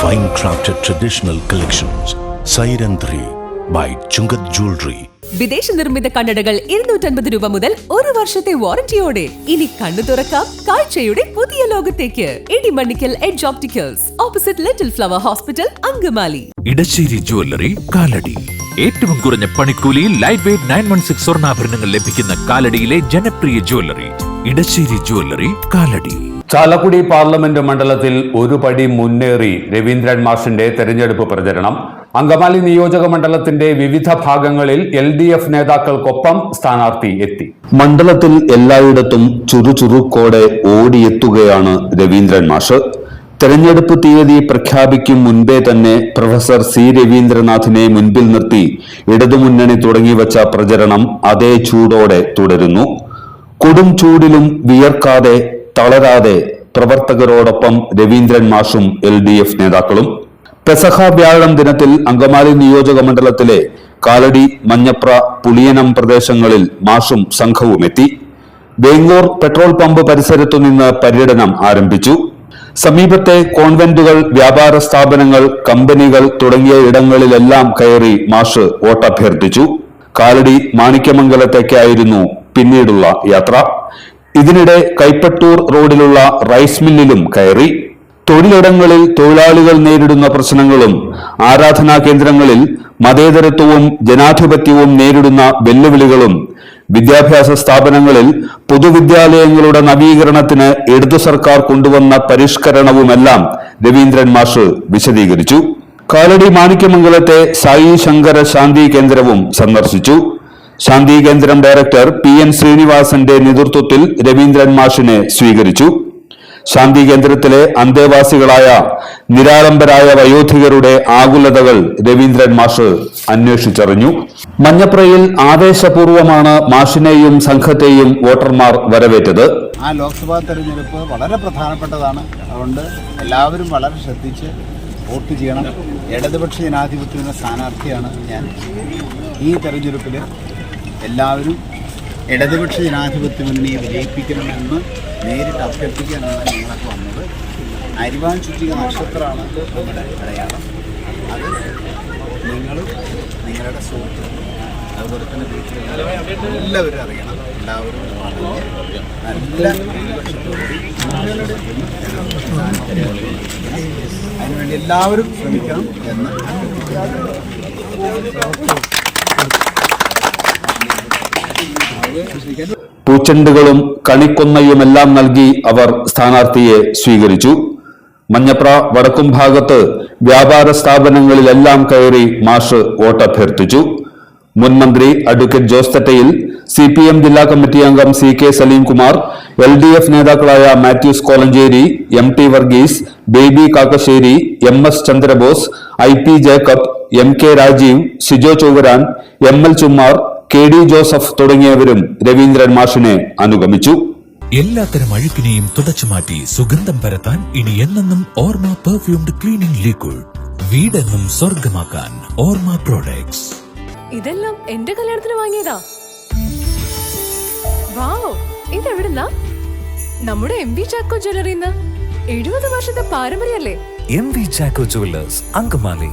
Fine crafted traditional collections. Siren 3 by Chungat Jewelry. വിദേശ നിർമ്മിത കണ്ണടകൾ 250 രൂപ മുതൽ 1 വർഷത്തെ വാറന്റിയോടെ. ഇനി കണ്ണു തുറക്കാം കാഴ്ചയുടെ പുതിയ ലോകത്തേക്ക്. Idimannikkal edge opticals, opposite little flower hospital, Angamaly. Edassery jewellery, Kalady. ഏറ്റവും കുറഞ്ഞ പണിക്കൂലിയിൽ ലൈറ്റ് വെയ്റ്റ് 916 സ്വർണ്ണാഭരണങ്ങൾ ലഭിക്കുന്ന കാലടിയിലെ ജനപ്രിയ jewellery Edassery jewellery, Kalady. Chalakudy parliament മണ്ഡലത്തിൽ ഒരു പടി മുന്നേറി രവീന്ദ്രൻ മാഷിന്റെ തെരഞ്ഞെടുപ്പ് പ്രചരണം. അങ്കമാലി നിയോജക മണ്ഡലത്തിന്റെ വിവിധ ഭാഗങ്ങളിൽ LDF നേതാക്കൾക്കൊപ്പം സ്ഥാനാർത്ഥി എത്തി. മണ്ഡലത്തിൽ എല്ലായിടത്തും ചുറുചുറുക്കോടെ ഓടിയെത്തുകയാണ് രവീന്ദ്രൻ മാഷ്. തെരഞ്ഞെടുപ്പ് തീയതി പ്രഖ്യാപിക്കും മുൻപേ തന്നെ പ്രൊഫസർ C രവീന്ദ്രനാഥിനെ മുൻപിൽ നിർത്തി ഇടതുമുന്നണി തുടങ്ങിവച്ച പ്രചരണം അതേ ചൂടോടെ തുടരുന്നു. കൊടും ചൂടിലും വിയർക്കാതെ തളരാതെ പ്രവർത്തകരോടൊപ്പം രവീന്ദ്രൻ മാഷും LDF നേതാക്കളും. പെസഹ വ്യാഴം ദിനത്തിൽ അങ്കമാലി നിയോജക മണ്ഡലത്തിലെ കാലടി, മഞ്ഞപ്ര, പുളിയനം പ്രദേശങ്ങളിൽ മാഷും സംഘവുമെത്തി. വേങ്ങൂർ പെട്രോൾ പമ്പ് പരിസരത്തുനിന്ന് പര്യടനം ആരംഭിച്ചു. സമീപത്തെ കോൺവെന്റുകൾ, വ്യാപാര സ്ഥാപനങ്ങൾ, കമ്പനികൾ തുടങ്ങിയ ഇടങ്ങളിലെല്ലാം കയറി മാഷ് വോട്ടഭ്യർത്ഥിച്ചു. കാലടി മാണിക്യമംഗലത്തേക്കായിരുന്നു പിന്നീടുള്ള യാത്ര. ഇതിനിടെ കൈപ്പട്ടൂർ റോഡിലുള്ള റൈസ് മില്ലിലും കയറി. തൊഴിലിടങ്ങളിൽ തൊഴിലാളികൾ നേരിടുന്ന പ്രശ്നങ്ങളും ആരാധനാ കേന്ദ്രങ്ങളിൽ മതേതരത്വവും ജനാധിപത്യവും നേരിടുന്ന വെല്ലുവിളികളും വിദ്യാഭ്യാസ സ്ഥാപനങ്ങളിൽ പൊതുവിദ്യാലയങ്ങളുടെ നവീകരണത്തിന് ഇടതു സർക്കാർ കൊണ്ടുവന്ന പരിഷ്കരണവുമെല്ലാം രവീന്ദ്രൻ മാഷ് വിശദീകരിച്ചു. കാലടി മാണിക്യമംഗലത്തെ സായി ശങ്കര ശാന്തി കേന്ദ്രവും സന്ദർശിച്ചു. ശാന്തി കേന്ദ്രം ഡയറക്ടർ PN ശ്രീനിവാസന്റെ നേതൃത്വത്തിൽ രവീന്ദ്രൻ മാഷിനെ സ്വീകരിച്ചു. ശാന്തി കേന്ദ്രത്തിലെ അന്തേവാസികളായ നിരാലംബരായ വയോധികരുടെ ആകുലതകൾ രവീന്ദ്രൻ മാഷ് അന്വേഷിച്ചറിഞ്ഞു. മഞ്ഞപ്രയിൽ ആവേശപൂർവമാണ് മാഷിനെയും സംഘത്തെയും വോട്ടർമാർ വരവേറ്റത്. ആ ലോക്സഭാ തെരഞ്ഞെടുപ്പ് വളരെ പ്രധാനപ്പെട്ടതാണ്. അതുകൊണ്ട് എല്ലാവരും വളരെ ശ്രദ്ധിച്ച് വോട്ട് ചെയ്യണം. ഇടതുപക്ഷ ജനാധിപത്യത്തിന്റെ സ്ഥാനാർത്ഥിയാണ് ഞാൻ. ഈ തെരഞ്ഞെടുപ്പിൽ എല്ലാവരും ഇടതുപക്ഷ ജനാധിപത്യ മുന്നണിയെ വിജയിപ്പിക്കണമെന്ന് നേരിട്ട് അഭ്യർത്ഥിക്കാനാണ് ഞങ്ങളൊക്കെ വന്നത്. അരിവാൻ ചുറ്റിക നക്ഷത്രമാണ് നമ്മുടെ അടയാളം. അത് നിങ്ങളും നിങ്ങളുടെ സുഹൃത്തുക്കളും അതുപോലെ തന്നെ വീട്ടിൽ എല്ലാവരും അറിയണം. എല്ലാവരും നല്ല ഭൂരിപക്ഷത്തോടുകൂടി അതിനുവേണ്ടി എല്ലാവരും ശ്രമിക്കണം എന്ന് പൂച്ചെണ്ടുകളും കണിക്കൊന്നയുമെല്ലാം നൽകി അവർ സ്ഥാനാർത്ഥിയെ സ്വീകരിച്ചു. മഞ്ഞപ്ര വടക്കും ഭാഗത്ത് വ്യാപാര സ്ഥാപനങ്ങളിലെല്ലാം കയറി മാഷ് വോട്ടഭ്യർത്ഥിച്ചു. മുൻ മന്ത്രി അഡ്വക്കേറ്റ് ജോസ് തെറ്റയിൽ, CPM ജില്ലാ കമ്മിറ്റി അംഗം CK സലീംകുമാർ, LDF നേതാക്കളായ Mathews Kolenchery, MT Varghese, Baby Kakkassery, MS Chandrabose, IP Jacob, MK Rajeev, Sijo Chovvaran, ML Chummar, KD Joseph തുടങ്ങിയവരും രവീന്ദ്രൻ മാഷിനെ അനുഗമിച്ചു. എല്ലാത്തരം അഴുക്കിനെയും തുടച്ചുമാറ്റി സുഗന്ധം പരത്താൻ ഇനി എന്നെന്നും ഓർമ്മ പെർഫ്യൂംഡ് ക്ലീനിംഗ് ലിക്വിഡ്. വീടെന്നും സ്വർഗമാക്കാൻ ഓർമ്മ പ്രോഡക്ട്സ്. ഇതെല്ലാം എന്റെ കല്യാണത്തിന് വാങ്ങിയതാ. വാവ്, ഇതെവിടുന്നാ? നമ്മുടെ MV ചാക്കോ ജ്വല്ലറിന്ന്. 70 വർഷത്തെ പാരമ്പര്യല്ലേ. MV Chacko Jewellers, Angamaly.